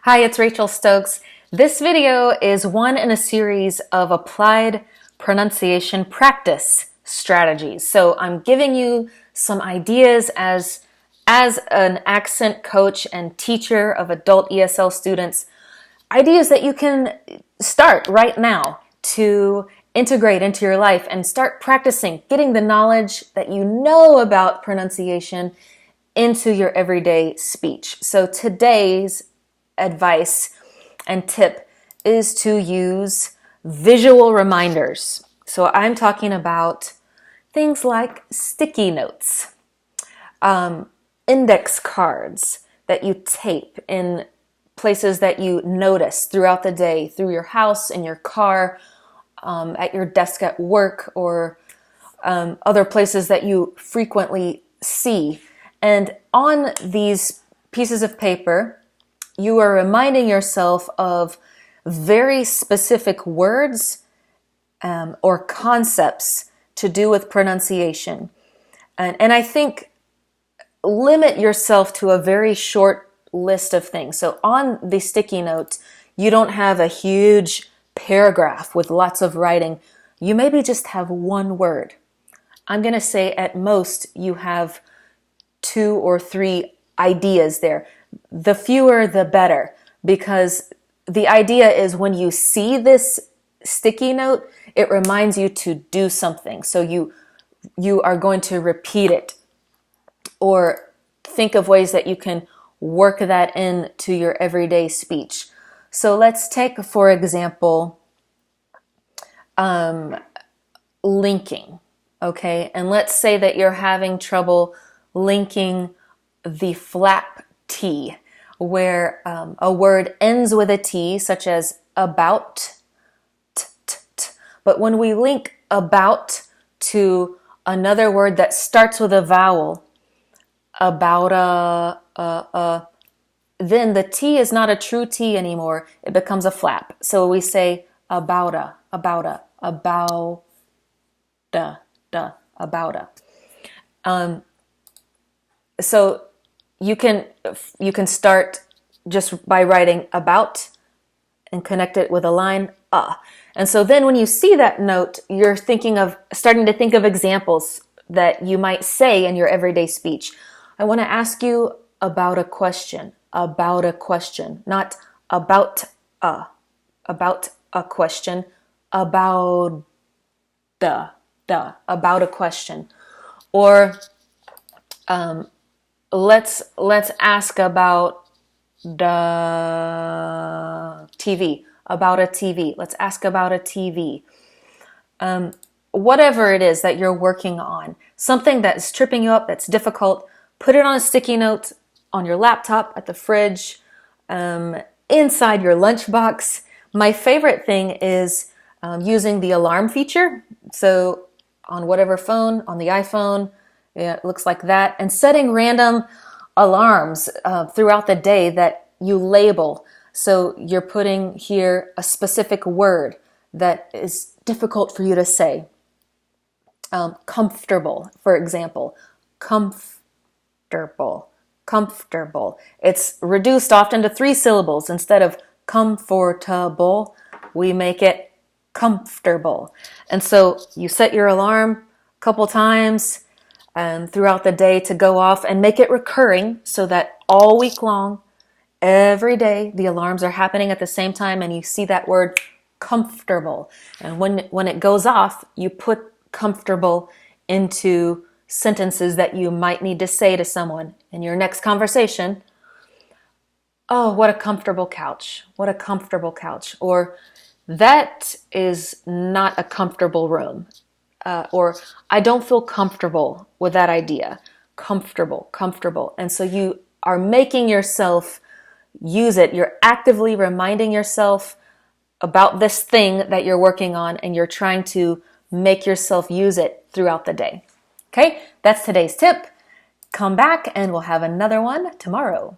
Hi, it's Rachel Stokes. This video is one in a series of applied pronunciation practice strategies. So I'm giving you some ideas as an accent coach and teacher of adult ESL students, ideas that you can start right now to integrate into your life and start practicing, getting the knowledge that you know about pronunciation into your everyday speech. So today's advice and tip is to use visual reminders. So I'm talking about things like sticky notes, index cards that you tape in places that you notice throughout the day, through your house, in your car, at your desk at work, or other places that you frequently see. And on these pieces of paper, you are reminding yourself of very specific words or concepts to do with pronunciation. And I think limit yourself to a very short list of things. So on the sticky notes, you don't have a huge paragraph with lots of writing. You maybe just have one word. I'm going to say at most you have 2 or 3 ideas there. The fewer, the better, because the idea is when you see this sticky note, it reminds you to do something. So you are going to repeat it or think of ways that you can work that into your everyday speech. So let's take, for example, linking, okay? And let's say that you're having trouble linking the flap T, where a word ends with a T, such as about, but when we link about to another word that starts with a vowel, about then the T is not a true T anymore. It becomes a flap. So we say about a, so you can start just by writing about and connect it with a line, And so then when you see that note, you're starting to think of examples that you might say in your everyday speech. I want to ask you about a question, not about a question, about a question. Or let's ask about the TV, about a TV. Let's ask about a TV. Whatever it is that you're working on, something that's tripping you up, that's difficult, put it on a sticky note on your laptop, at the fridge, inside your lunchbox. My favorite thing is using the alarm feature. So on whatever phone, on the iPhone, it looks like that, and setting random alarms throughout the day that you label. So you're putting here a specific word that is difficult for you to say. Comfortable, for example. Comfortable. It's reduced often to 3 syllables. Instead of comfortable, we make it comfortable. And so you set your alarm a couple times throughout the day to go off, and make it recurring so that all week long, every day, the alarms are happening at the same time and you see that word comfortable. And when it goes off, you put comfortable into sentences that you might need to say to someone in your next conversation. Oh, what a comfortable couch. What a comfortable couch. Or that is not a comfortable room. Or I don't feel comfortable with that idea. Comfortable. And so you are making yourself use it. You're actively reminding yourself about this thing that you're working on, and you're trying to make yourself use it throughout the day. Okay, that's today's tip. Come back and we'll have another one tomorrow.